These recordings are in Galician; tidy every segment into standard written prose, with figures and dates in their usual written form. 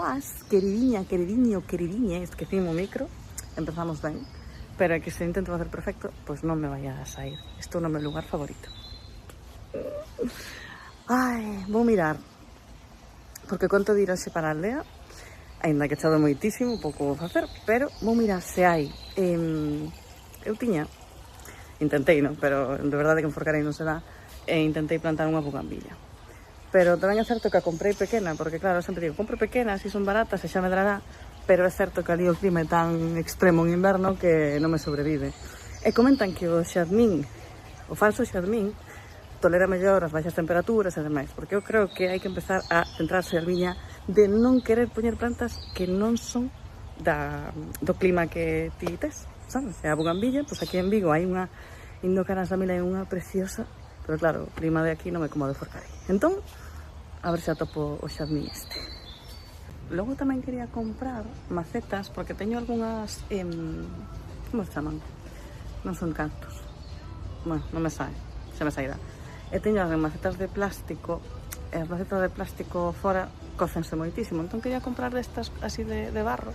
boas, queridiña, queridiño, queridiña, esquecime o micro, empezamos ben, pero é que se intento facer perfecto, pois non me vai a sair, estou no meu lugar favorito. Ai, vou mirar, porque conto de ir hoxe para a aldea, ainda que chove moitísimo, pouco vou facer, pero vou mirar se hai, eu tiña, intentei, non? Pero de verdade que enforcarei non se dá, e intentei plantar unha bugambilla. Pero tamén é certo que a comprei pequena, porque claro, sempre digo, compro pequena, se son baratas, e xa me dará, pero é certo que ali o clima é tan extremo en inverno que non me sobrevive. E comentan que o xadmín, o falso xadmín, tolera mellor as baixas temperaturas e demais, porque eu creo que hai que empezar a centrarse a liña de non querer poñer plantas que non son do clima que ti tes, sabes? E a bugambilla, pois aquí en Vigo hai unha Indocaras da Mila, é unha preciosa, pero claro, o clima de aquí non me como de forcar. Entón, a ver se atopo o xadmín este. Logo tamén quería comprar macetas, porque teño algunhas, como se chaman? Non son cactus. Bueno, non me sae, xa me sairá. E teño as macetas de plástico, e as macetas de plástico fora cócense moitísimo. Entón quería comprar destas así de barro,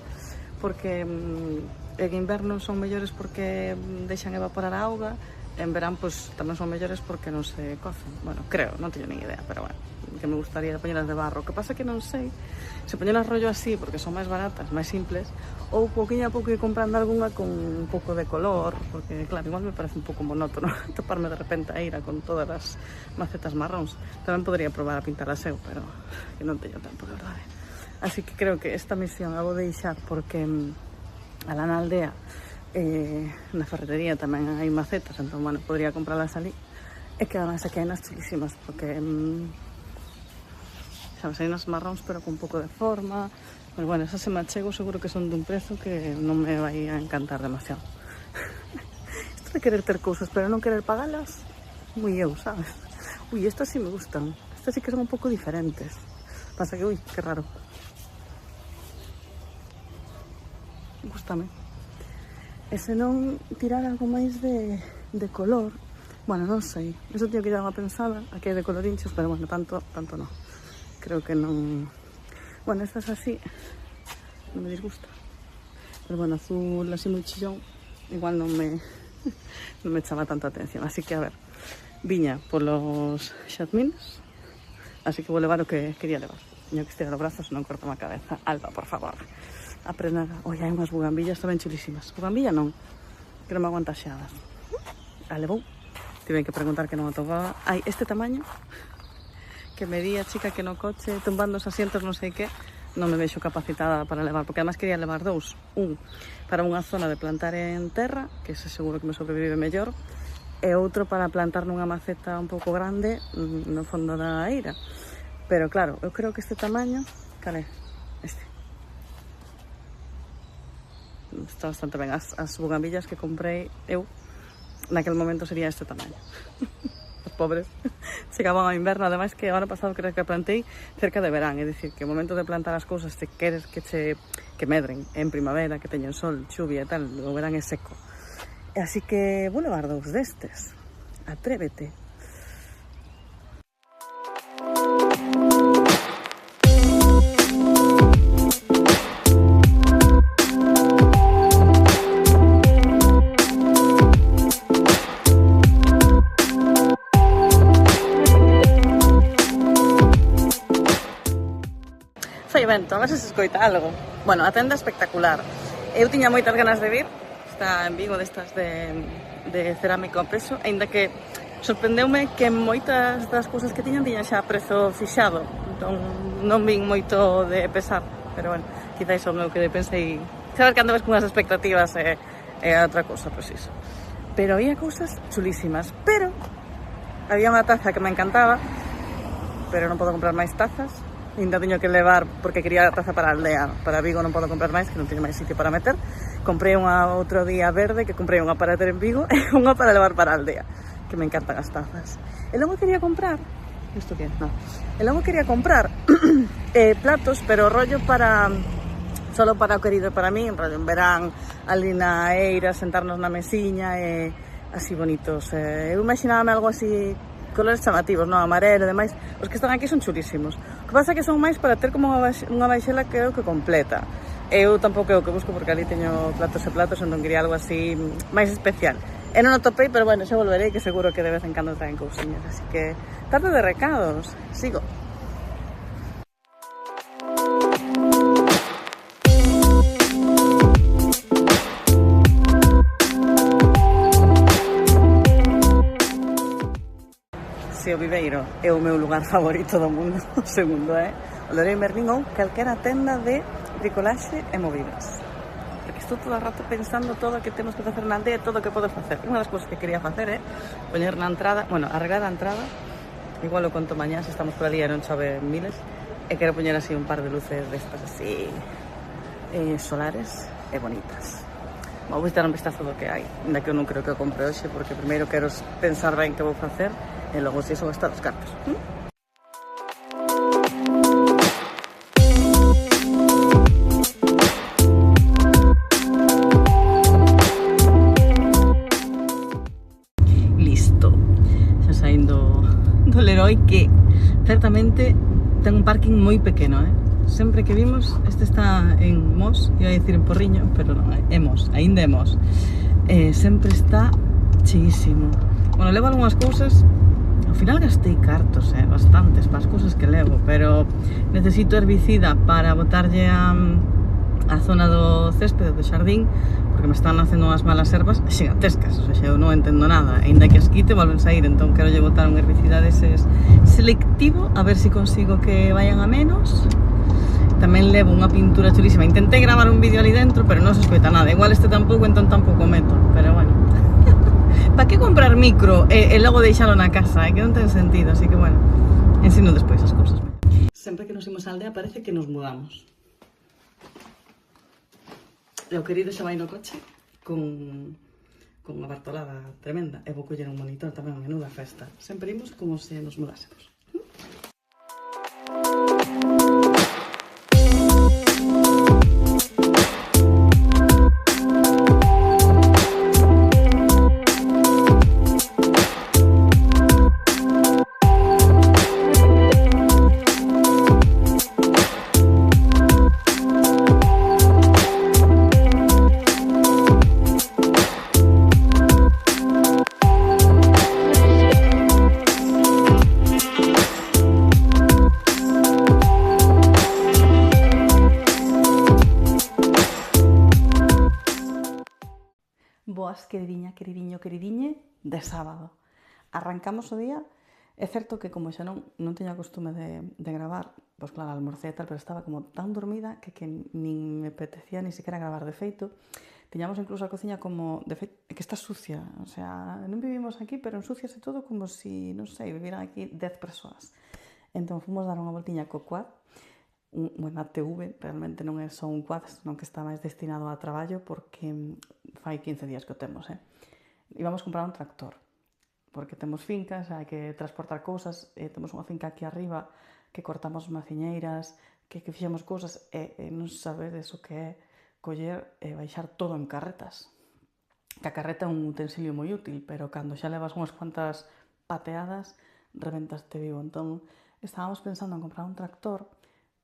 porque en inverno son mellores porque deixan evaporar a auga, en verán pois tamén son mellores porque non se cocen. Bueno, creo, non teño nin idea, pero bueno, que me gustaría poñelas de barro. O que pasa que non sei se poñelas rollo así porque son máis baratas, máis simples, ou pouquinho a pouco ir comprando algunha con un pouco de color, porque claro, igual me parece un pouco monótono toparme de repente a ira con todas as macetas marróns. Tamén podría probar a pintalas eu, pero que non teño tempo, de verdade. Así que creo que esta misión a vou deixar porque alá na aldea, na ferretería tamén hai macetas, entón, bueno, podría comprarlas ali, e que además aquí hai nas chulísimas, porque sabes, hai nas marróns pero con un pouco de forma, pero bueno, esas se me achego, seguro que son dun prezo que non me vai a encantar demasiado. Isto de querer ter cousas pero non querer pagalas, moi eu, sabes? Ui, estas sí me gustan, estas sí que son un pouco diferentes, pasa que, ui, que raro, gústame. E se non tirar algo máis de color, bueno, non sei, eso tío que dar unha pensada, aquí hai de colorinchos, pero bueno, tanto non, creo que non, bueno, estas así non me disgusta, pero bueno, azul así moi chillón igual non me chama tanta atención, así que a ver, viña polos xadmines, así que vou levar o que quería levar, teño que estirar os brazos, non corto a cabeza. Alba, por favor, aprender. Oi, hai unhas bugambillas tamén chulísimas. Bugambilla non, que non me aguanta xeadas. A levou. Tive que preguntar que non o topaba. Hai este tamaño, que me di a chica que no coche, tumbando os asientos, non sei que, non me vexo capacitada para levar, porque además quería levar dous. Un, para unha zona de plantar en terra, que ese seguro que me sobrevive mellor, e outro para plantar nunha maceta un pouco grande no fondo da eira. Pero claro, eu creo que este tamaño, cal é? Este. Está bastante ben. As bugambillas que comprei eu naquel momento sería este tamaño. Os pobres chegaban ao inverno, ademais que o ano pasado creo que plantei cerca de verán, é dicir, que o momento de plantar as cousas te queres que medren en primavera, que teñen sol, chuvia e tal, o verán é seco. Así que vou levar dous destes. Atrévete. Foi evento, a ver se escoita algo. Bueno, a tenda espectacular. Eu tiña moitas ganas de vir, está en Vigo destas de cerámico a peso, aínda que sorprendeume que moitas das cousas que tiñan xa prezo fixado, entón non vin moito de pesar, pero bueno, quizás o meu que pensei, saber que andas con unhas expectativas é outra cousa, pois iso. Pero había cousas chulísimas, pero había unha taza que me encantaba, pero non podo comprar máis tazas. Ainda teño que levar, porque quería a taza para a aldea, para Vigo non podo comprar máis, que non teño máis sitio para meter. Comprei unha outro día verde, que comprei unha para ter en Vigo e unha para levar para a aldea, que me encantan as tazas. E logo quería comprar, isto que é? Non. E logo quería comprar platos, pero rollo para, solo para o querido para mí, rollo en verán, ali na eira, sentarnos na mesiña e así bonitos. Eu imaginábame algo así colores chamativos, no, amarelo e demais, os que están aquí son chulísimos. O que pasa é que son máis para ter como unha baixela que é o que completa. Eu tampouco é o que busco porque ali teño platos e platos, entón quería algo así máis especial. E non o topei, pero bueno, xa volverei, que seguro que de vez en cando traen cousiñas. Así que, tarde de recados, sigo. O Viveiro é o meu lugar favorito do mundo, o segundo é o Leroy Merlin ou calquera tenda de bricolaxe e movidas, porque estou todo o rato pensando todo o que temos que facer na aldea e todo o que podo facer. Unha das cousas que quería facer é poñer na entrada, bueno, arreglar a entrada, igual o conto mañá se estamos por ali e non chove miles, e quero poñer así un par de luces destas así solares e bonitas. Vou dar un vistazo do que hai, ainda que eu non creo que o compre hoxe, porque primeiro quero pensar ben que vou facer e logo se iso gastar os cartos. Listo. Xa saindo do Leroy, que certamente ten un parking moi pequeno, Sempre que vimos, este está en Mos, iba a dicir en Porriño, pero non, é Mos, aínda é Mos. Sempre está cheísimo. Bueno, levo algunhas cousas, ao final gastei cartos, bastantes, para as cousas que levo, pero necesito herbicida para botarlle a zona do céspede, do xardín, porque me están nacendo unhas malas ervas xigantescas, o sea, eu non entendo nada, ainda que as quite volven sair, entón quero lle botar un herbicida deses selectivo, a ver se consigo que vayan a menos. Tamén levo unha pintura chulísima. Intentei gravar un vídeo ali dentro, pero non se escoita nada. Igual este tampouco, entón tampouco meto. Pero bueno. Pa que comprar micro e logo deixalo na casa? Que non ten sentido, así que bueno. Ensino despois as cousas. Sempre que nos imos á aldea parece que nos mudamos. E o querido xa vai no coche con unha bartolada tremenda. E vou coller un monitor tamén, a menuda festa. Sempre imos como se nos mudásemos. Boas, queridiñe, de sábado. Arrancamos o día, é certo que como xa non teño a costume de gravar, pois claro, almorcé e tal, pero estaba como tan dormida que nin me apetecía ni siquiera gravar. De feito, tiñamos incluso a cociña como, de feito, que está sucia, o sea, non vivimos aquí, pero ensúciase todo como si, non sei, viviran aquí 10 persoas. Entón, fomos dar unha voltiña co quad, unha TV, realmente non é só un quad, senón que está máis destinado a traballo, porque fai 15 días que o temos, Íbamos comprar un tractor, porque temos fincas, hai que transportar cousas, temos unha finca aquí arriba, que cortamos maciñeiras, que fixemos cousas, e non sabedes o que é coller e baixar todo en carretas. Que a carreta é un utensilio moi útil, pero cando xa levas unhas cuantas pateadas, reventaste vivo. Entón, estábamos pensando en comprar un tractor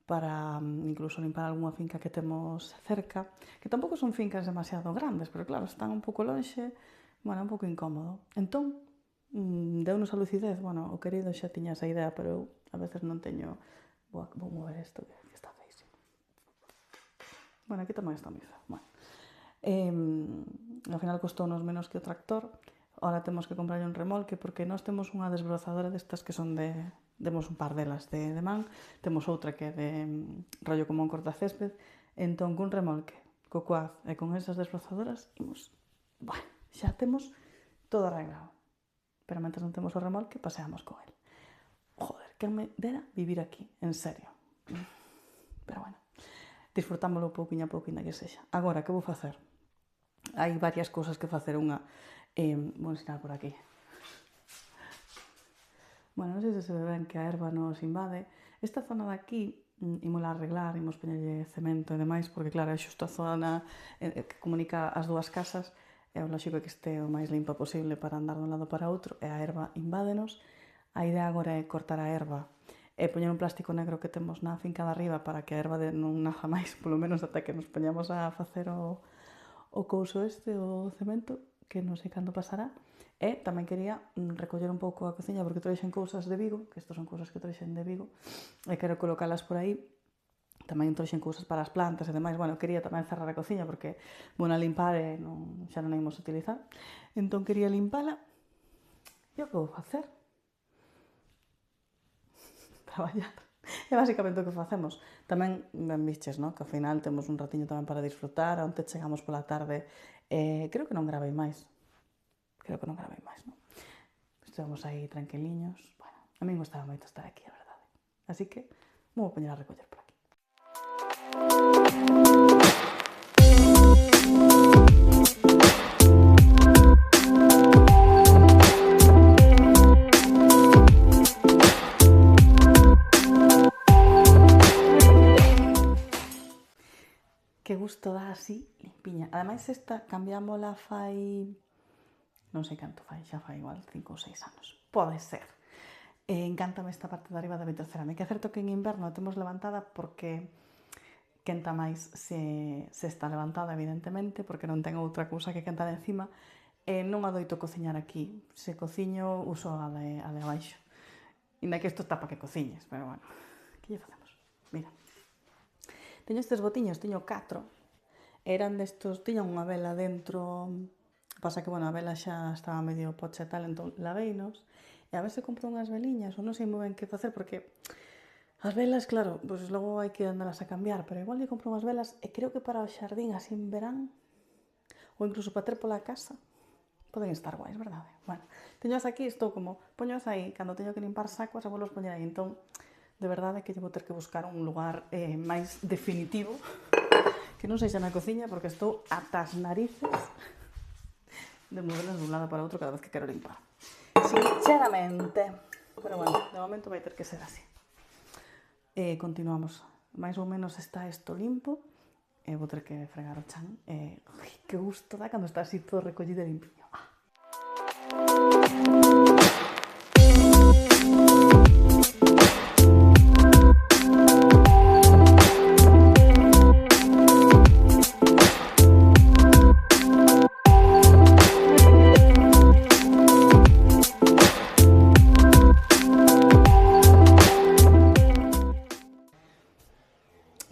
para incluso limpar algunha finca que temos cerca, que tampouco son fincas demasiado grandes, pero claro, están un pouco lonxe, bueno, un pouco incómodo. Entón, deu-nos a lucidez, bueno, o querido xa tiña esa idea, pero eu a veces non teño... Vou mover isto, que está feísimo. Bueno, aquí tamén está moi feo. Bueno, ao final costounos menos que o tractor. Ahora temos que comprarlle un remolque, porque nós temos unha desbrozadora destas que son demos un par delas de man, temos outra que é de rollo como un cortacésped, entón cun remolque, co quad e con esas desbrozadoras imos, bueno, xa temos todo arreglado, pero mentre non temos o remolque paseamos con el. Joder, que me dera vivir aquí, en serio, pero bueno, disfrutámoslo pouquinho a pouquinho que sexa. Agora, que vou facer? Hai varias cousas que facer. Unha, vou ensinar por aquí. Bueno, non sei se se ve ben que a erva nos invade. Esta zona de aquí, ímola arreglar, imos poñerlle cemento e demais, porque claro, é xusto a zona que comunica as dúas casas, é o lógico que este o máis limpa posible para andar dun lado para outro, e a erva invádenos, A idea agora é cortar a erva e poñer un plástico negro que temos na finca de arriba para que a erva non naza máis, polo menos ata que nos poñamos a facer o couso este, o cemento, que non sei cando pasará. E tamén quería recoller un pouco a cociña porque trouxen cousas de Vigo, que estas son cousas que trouxen de Vigo, e quero colocalas por aí. Tamén trouxen cousas para as plantas e demais. Bueno, quería tamén cerrar a cociña porque vou a limpar e xa non a imos utilizar. Entón quería limpala. E o que vou facer? Traballar. É basicamente o que facemos. Tamén, ben viches, no? Que ao final temos un ratiño tamén para disfrutar, onde chegamos pola tarde. Creo que non gravei máis. No? Estivemos aí tranquiliños. Bueno, a mí gostaba moito estar aquí, a verdade. Así que vou poñer a recoller por aquí. Que gusto dá así, limpiña. Ademais, esta cambiámola fai... non sei canto fai, xa fai igual 5 ou 6 anos. Pode ser. Encántame esta parte de arriba da vitrocerámica. É certo que en inverno a temos levantada porque quenta máis se está levantada, evidentemente, porque non ten outra cousa que quentar encima. Non adoito cociñar aquí. Se cociño, uso a de abaixo. Inda que isto está para que cociñes, pero bueno, que lle facemos? Mira. Teño estes botiños, teño 4. Eran destos, tiñan unha vela dentro, pasa que, bueno, a vela xa estaba medio pocha e tal, entón laveinos, e a ver se compro unhas veliñas, ou non sei moi ben que facer, porque as velas, claro, pois logo hai que andalas a cambiar, pero igual lle compro unhas velas, e creo que para o xardín, así en verán, ou incluso para ter pola casa, poden estar guais, verdade? Bueno, teñoas aquí, estou como, poñoas aí, cando teño que limpar sacos, e vou poñer aí, entón, de verdade que lle vou ter que buscar un lugar máis definitivo, que non sexa na cociña, porque estou ata as narices de moverlas dun lado para outro cada vez que quero limpar. Sinceramente. Pero bueno, de momento vai ter que ser así. Continuamos. Mais ou menos está isto limpo. Vou ter que fregar o chan. Que gusto dá cando está así todo recollido e limpiño.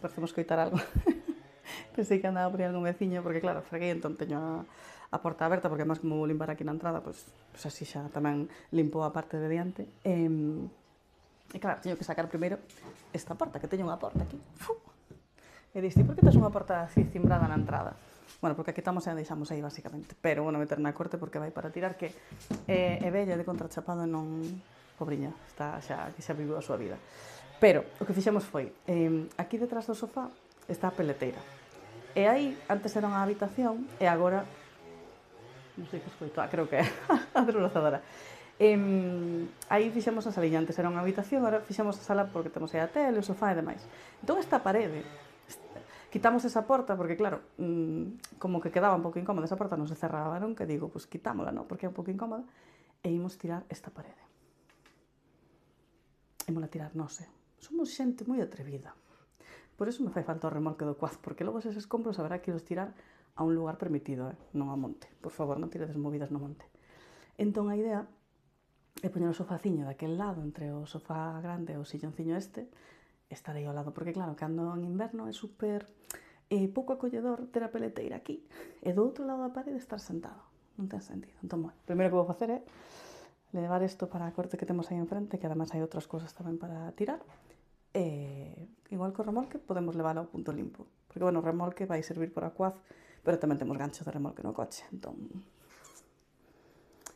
Parecemos coitar algo. Pensei que andaba por aí algún veciño, porque claro, freguei, entón teño a porta aberta, porque además como vou limpar aquí na entrada, pois así xa tamén limpo a parte de diante. E claro, teño que sacar primeiro esta porta, que teño unha porta aquí. E diste, por que tes unha porta así cimbrada na entrada? Bueno, porque aquí estamos e a deixamos aí, basicamente. Pero, bueno, meter na corte porque vai para tirar, que é bella de contrachapado e non... Pobriña, está xa, que xa vivou a súa vida. Pero o que fixemos foi, aquí detrás do sofá está a peleteira. E aí, antes era unha habitación, e agora, non sei que escoito, creo que é a desbrozadora. Aí fixemos a saliña, antes era unha habitación, agora fixemos a sala porque temos aí a tele, o sofá e demais. Entón esta parede, quitamos esa porta, porque claro, como que quedaba un pouco incómoda, esa porta non se cerraba, non? Que digo, pois quitámola, non? Porque é un pouco incómoda, e imos tirar esta parede. Imos a tirar, non sei. Somos xente moi atrevida. Por eso me fai falta o remolque do Cuaz, porque logo eses escombros haberá que os tirar a un lugar permitido, non a monte. Por favor, non tiredes movidas no monte. Entón a idea é poñer o sofaciño daquel lado, entre o sofá grande e o sillonciño este, estar aí ao lado, porque claro, cando en inverno é super pouco acolledor ter a peleteira aquí, e do outro lado da parede estar sentado. Non ten sentido. Entón, bueno, primeiro que vou facer é levar isto para a corte que temos aí enfrente, que además hai outras cousas tamén para tirar. Igual que o remolque podemos leválo ao punto limpo, porque bueno, o remolque vai servir para a Cuaz, pero tamén temos gancho de remolque no coche, entón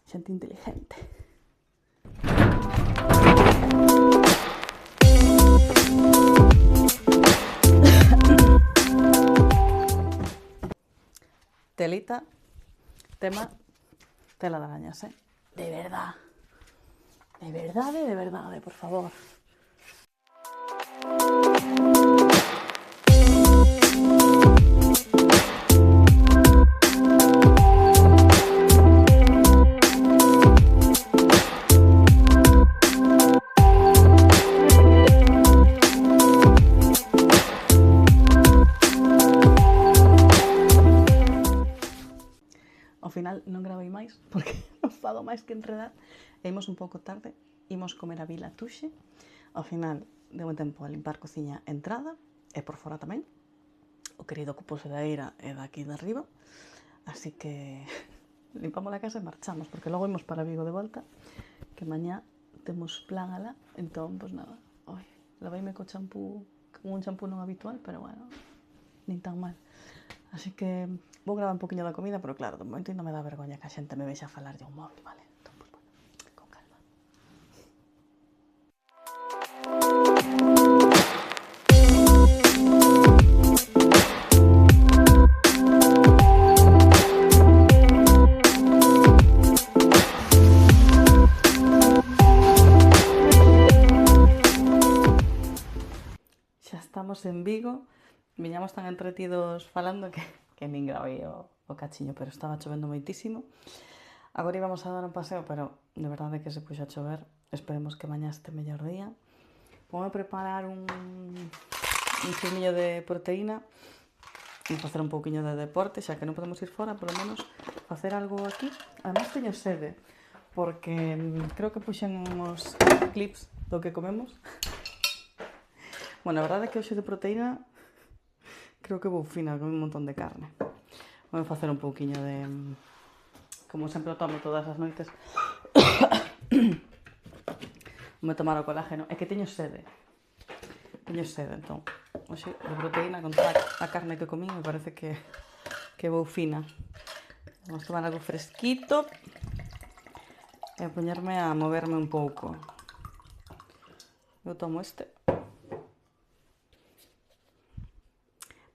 xente inteligente. Telita, tema, tela de arañas, de verdade, por favor. sábado máis que enredar, e imos un pouco tarde, imos comer a Vila Tuxe, ao final deu un tempo a limpar cociña entrada, e por fora tamén, o querido ocupose da eira e daqui de arriba, así que limpamos a casa e marchamos, porque logo imos para Vigo de volta, que mañá temos plan alá, entón, pois nada, lavaime co champú, con un champú non habitual, pero bueno, nin tan mal. Así que vou gravar un poquinho da comida, pero claro, de momento non me dá vergoña que a xente me vexa falar de un móvil, vale? Entón, pues, bueno, con calma. Xa estamos en Vigo, viñamos tan entretidos falando que nin gravei o cachiño, pero estaba chovendo moitísimo. Agora íbamos a dar un paseo, pero de verdade que se puxo a chover. Esperemos que mañá este mellor día. Vou a preparar un churmillo de proteína e facer un pouquiño de deporte, xa que non podemos ir fora, polo menos facer algo aquí. Además teño sede, porque creo que puxen uns clips do que comemos. Bueno, a verdade é que hoxe de proteína creo que vou fina, con un montón de carne. Vou facer un pouquiño de... Como sempre o tomo todas as noites. Vou tomar o colágeno. É que teño sede. Entón. Hoxe de proteína con toda a carne que comín me parece que vou fina. Vamos tomar algo fresquito e poñerme a moverme un pouco. Eu tomo este.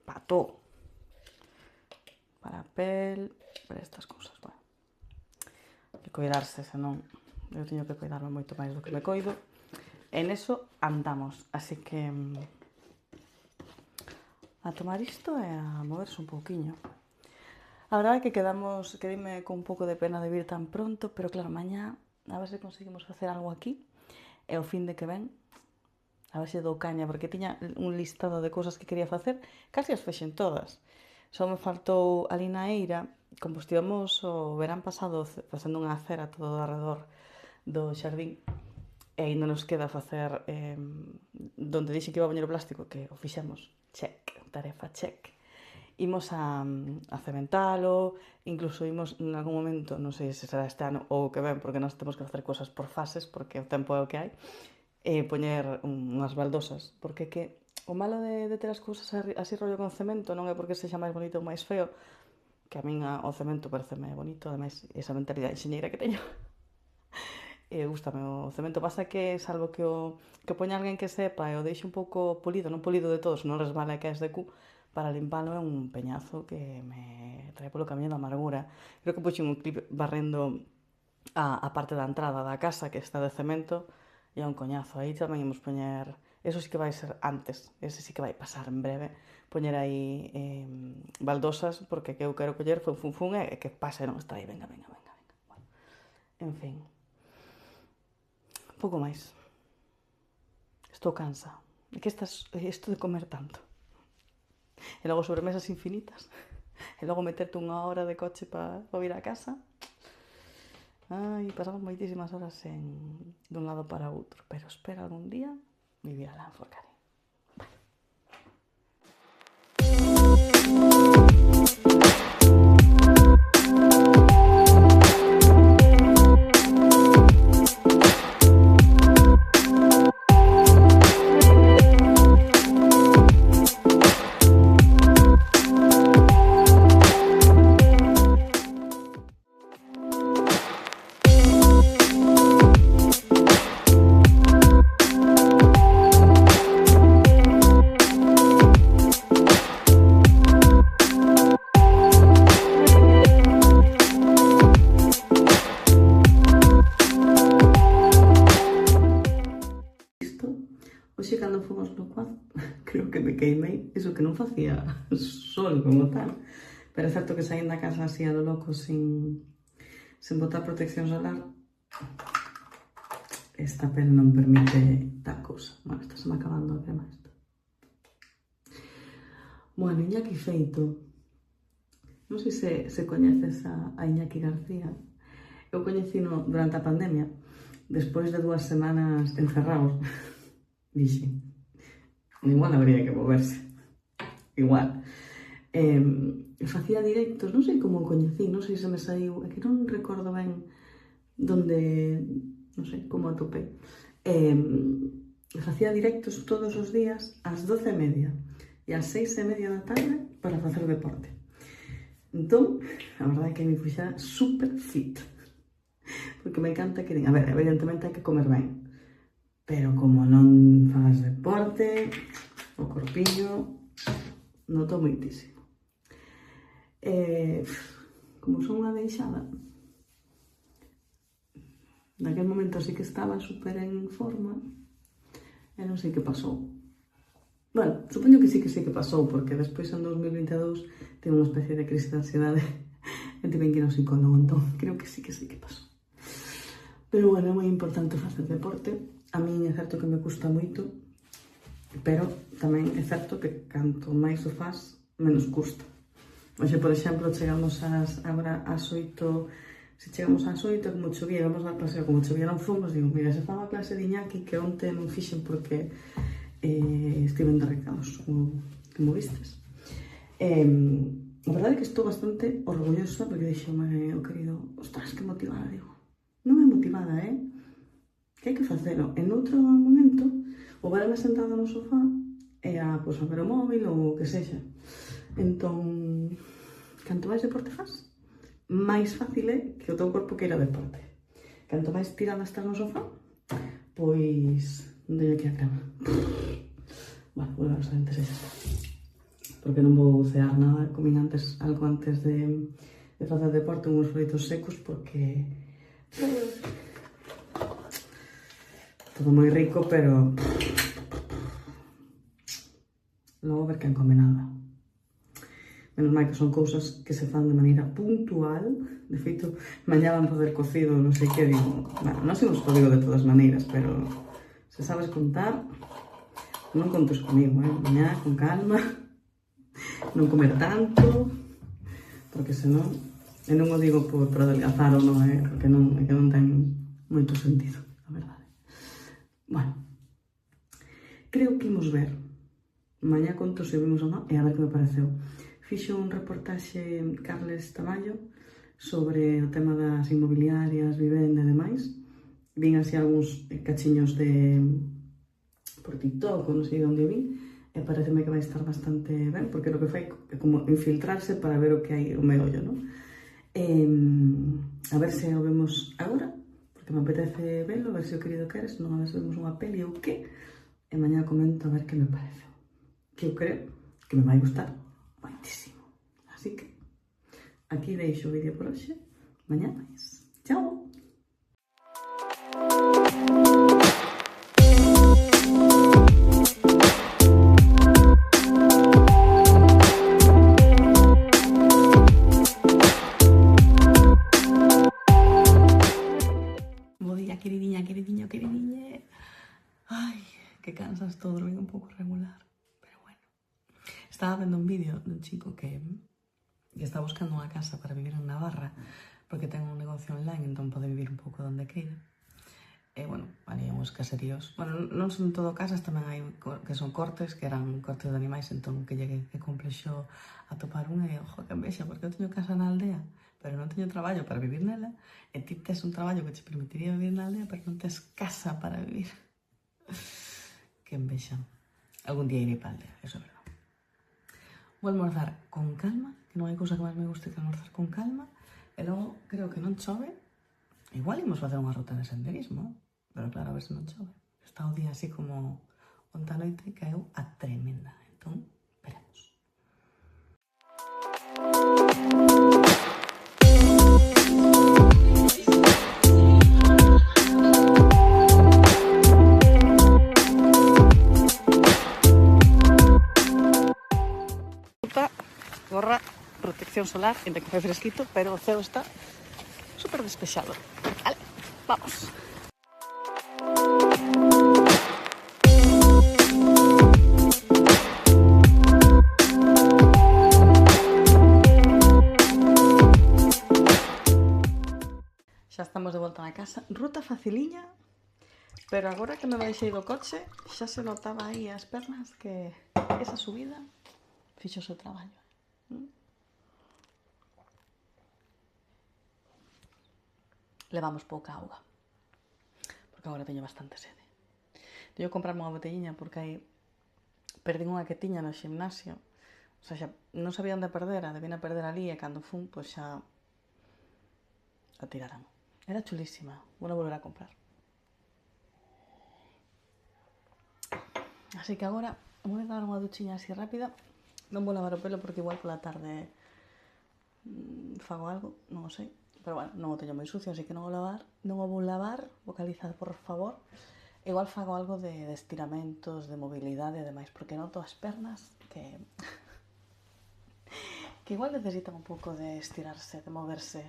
Pato. Para a pel, para estas cousas, bueno. Hay que cuidarse, senón eu teño que cuidarme moito máis do que me coido. En eso andamos, así que a tomar isto e a moverse un pouquiño. A verdade é que quedime con un pouco de pena de vir tan pronto, pero claro, mañá a ver se conseguimos facer algo aquí e o fin de que ven a ver se dou caña, porque tiña un listado de cousas que quería facer, casi as fexen todas. Só me faltou ali na eira, como estivemos o verán pasado facendo unha acera todo alrededor do xardín, e ainda nos queda facer donde dixen que iba a poñer o plástico, que o fixemos, check, tarefa check. Imos a cementalo, incluso imos en algún momento, non sei se será este ano ou o que ven, porque nós temos que facer cosas por fases, porque o tempo é o que hai, poñer unhas baldosas, porque que o malo de ter as cousas así rollo con cemento non é porque sexa máis bonito ou máis feo, que a min o cemento pareceme bonito, ademais esa mentalidade enxeñeira que teño. Gústame o cemento, pasa que salvo que poña alguén que sepa e o deixe un pouco polido, non polido de todos, non resbala que é SDQ, para limpalo é un peñazo que me trae polo camiño da amargura. Creo que puxen un clip barrendo a parte da entrada da casa que está de cemento, e é un coñazo. Aí tamén imos poñer... Eso sí que vai ser antes, ese sí que vai pasar en breve, poñer aí baldosas, porque que eu quero coller fun e que pase, non está aí, venga. Bueno, en fin. Un pouco máis. Estou cansa. É que isto de comer tanto. E logo sobremesas infinitas. E logo meterte unha hora de coche para vir a casa. Pasamos moitísimas horas dun lado para outro, pero espero algún día vivir alá en Forcadell. Hoxe, cando fomos no quad, creo que me queimei, iso que non facía sol como tal, pero é certo que saín da casa así a lo loco sin botar protección solar, esta pel non permite tal cousa. Bueno, está se me acabando a crema esta. Bueno, Iñaki Feito, non sei se coñeces a Iñaki García, Eu coñecino durante a pandemia, despois de 2 semanas encerrados, dixe, igual habría que moverse, igual. Facía directos, non sei como o coñecí, non sei se me saiu, é que non recordo ben donde, non sei, como atopei. Facía directos todos os días ás 12:30 e ás 6:30 da tarde para facer deporte. Entón, a verdade é que me puxa super fit, porque me encanta que, a ver, evidentemente hai que comer ben, pero como non faz deporte, o corpiño noto moitísimo. Como son unha deixada, naquel momento sí que estaba super en forma e non sei que pasou. Bueno, supoño que sí que pasou, porque despois en 2022 tive unha especie de crise de ansiedade e tive que ir ao psicólogo, entón creo que sí que pasou. Pero bueno, é moi importante facer deporte. A mí é certo que me custa moito, pero tamén é certo que canto máis o faz, menos custa. Oxe, por exemplo, chegamos agora ás 8, se chegamos ás 8, como chovía, vamos dar clase, como chovían fomos, digo, mira, se fan a clase de Iñaki, que onte non fixen porque estiven de recados, como vistes. A verdade é que estou bastante orgullosa, porque dixome o querido, ostras, que motivada, digo. Non é motivada, que hai que facelo. En outro momento, ou verme sentada no sofá, e a ver o móvil ou o que sexa. Entón, canto máis deporte faz, máis fácil é que o teu corpo queira deporte. Canto máis tirada estás no sofá, pois non teño que a cama. Bueno, volver aos dentes e xa está. Porque non vou cear nada, comín antes algo antes de facer deporte, uns froitos secos, porque todo moi rico, pero logo ver quen come nada. Menos mal que son cousas que se fan de maneira puntual. De feito, mañá van poder cocido, non sei que, digo, bueno, non sei os código de todas maneiras, pero se sabes contar, non contes comigo, mañá con calma, non comer tanto, porque senón, e non o digo por adelgazar ou non, porque non, é que non ten moito sentido, a verdade. Bueno, creo que imos ver, mañá conto se vimos ou non, e a ver que me pareceu. Fixo un reportaxe Carles Tamayo sobre o tema das inmobiliarias, vivenda e demais. Vin así algúns cachiños por TikTok, non sei onde o vi, e pareceme que vai estar bastante ben, porque o que fai é como infiltrarse para ver o que hai o meollo, non? A ver se o vemos agora, porque me apetece verlo, a ver se o querido queres, non a ver se vemos unha peli ou que, e mañá comento a ver que me parece. Que eu creo que me vai gustar moitísimo. Así que aquí deixo o vídeo por hoxe. Mañá máis. Chao! Bo día, queridinha. Ai, que cansa, estou dormindo un pouco regular. Estaba vendo un vídeo dun chico que está buscando unha casa para vivir en Navarra, porque ten un negocio online, entón pode vivir un pouco donde queira. E, bueno, ali hai uns caseríos. Bueno, non son todo casas, tamén hai que son cortes, que eran cortes de animais, entón que llegue que complexo a topar unha e, ojo, que envexa, porque eu teño casa na aldea, pero non teño traballo para vivir nela, e ti tes un traballo que te permitiría vivir na aldea, pero non tes casa para vivir. Que envexa. Algún día irei para a aldea, eso é verdade. Vou almorzar con calma, que non hai cousa que máis me guste que almorzar con calma, e logo creo que non chove, igual imos facer unha ruta de senderismo, pero claro, a ver se non chove. Está o día así como onta noite e caeu a tremenda, entón, veremos. Gorra, protección solar, entre que fai fresquito, pero o ceo está super despexado. Vale, vamos. na casa, ruta faciliña, pero agora que me baixei do coche xa se notaba aí as pernas que esa subida fixo o seu traballo. Levamos pouca auga, porque agora teño bastante sede. Teño que comprarme unha botelliña porque aí perdín unha que tiña no gimnasio. O sea, xa non sabía onde perdera, debían perder ali e cando fun, pois xa a tiraran. Era chulísima, vou volver a comprar. Así que agora vou dar unha duchiña así rápida. Non vou lavar o pelo porque igual pola tarde fago algo, non o sei. Pero bueno, non o teño moi sucio, así que non o vou lavar, vocalizad por favor. Igual fago algo de estiramentos, de mobilidade e demais, porque noto as pernas que igual necesitan un pouco de estirarse, de moverse.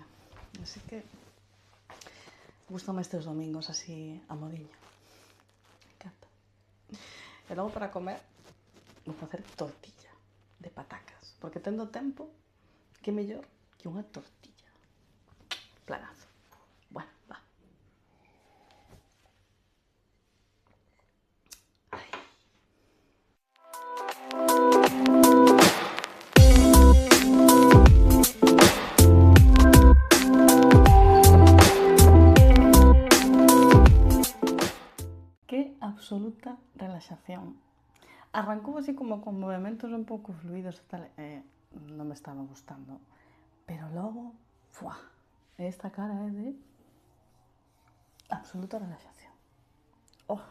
Así que gústame estes domingos así a modiño. Me encanta. E logo para comer vou facer tortilla de patacas, porque tendo tempo, que mellor que unha tortilla. Planazo. Bueno, va. Ay. Qué absoluta relaxación. Arrancou así como con movimentos un pouco fluidos e tal, non me estaba gustando. Pero logo, ¡fua! Esta cara é de absoluta relaxación. Oh,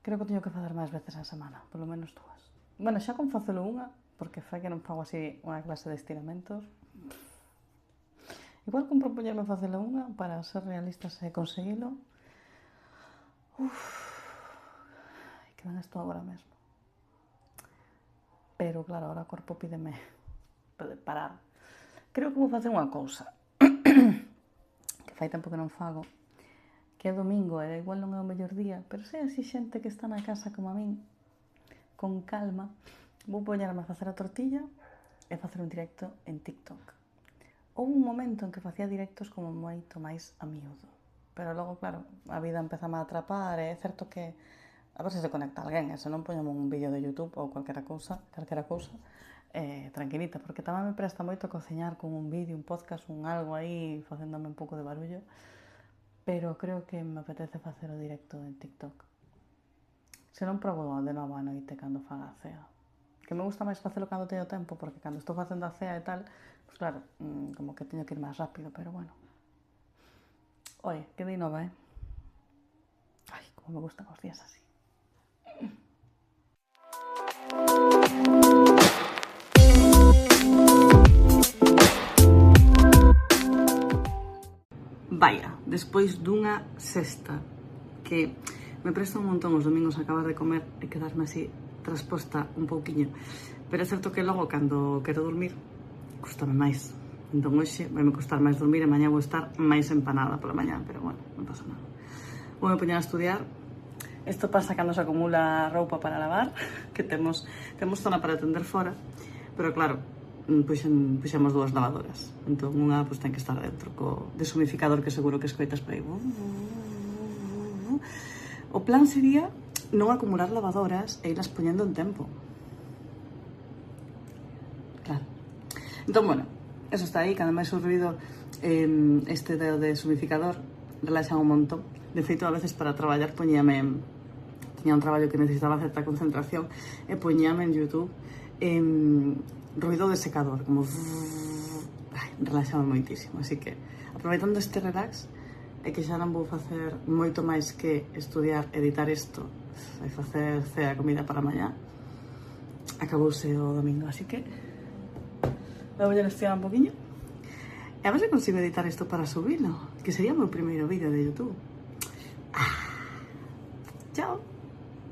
creo que teño que facer máis veces a semana, polo menos 2. Bueno, xa con facelo unha, porque fai que non fago así unha clase de estiramentos. Igual con propoñerme facelo unha para ser realistas e conseguilo. Que ben estou agora mesmo. Pero claro, agora o corpo pídeme parar. Creo que vou facer unha cousa que fai tempo que non fago, que é domingo e igual non é o mellor día, pero se así xente que está na casa como a min, con calma, vou poñerme a facer a tortilla e facer un directo en TikTok. Houve un momento en que facía directos como moito máis a miúdo, pero logo, claro, a vida empezame a atrapar e é certo que a ver se conecta alguén, e se non poñemos un vídeo de YouTube ou calquera cousa, tranquilita, porque tamén me presta moito cociñar con un vídeo, un podcast, un algo aí, facéndome un pouco de barullo, pero creo que me apetece facer o directo en TikTok. Se non probo de novo a noite cando faga a cea, que me gusta máis facelo cando teño tempo, porque cando estou facendo a cea e tal, pues claro, como que teño que ir máis rápido, pero bueno. Oye, que de nova, Ai, como me gustan os días así. Vaya, despois dunha sesta que me presta un montón os domingos a acabar de comer e quedarme así trasposta un pouquiño, pero é certo que logo cando quero dormir custame máis, entón hoxe vai me costar máis dormir e mañá vou estar máis empanada pola mañá, pero bueno, non pasa nada. Vou me poñer a estudiar. Isto pasa cando se acumula roupa para lavar, que temos zona para tender fora, pero claro, puxemos 2 lavadoras, entón unha pues, ten que estar dentro co deshumificador que seguro que escoitas por aí. O plan sería non acumular lavadoras e irlas poñendo en tempo. Claro. Entón, bueno, eso está aí, cando máis o ruido este do deshumificador relaxa un montón. De feito, a veces para traballar tiña un traballo que necesitaba certa concentración e poñíame en YouTube ruido de secador, como relaxaba moitísimo, así que aproveitando este relax e que xa non vou facer moito máis que estudiar, editar isto e facer cea comida para mañá, acabouse o domingo, así que vou a estirar un poquinho e a ver se consigo editar isto para subirlo, que sería o meu primeiro vídeo de YouTube.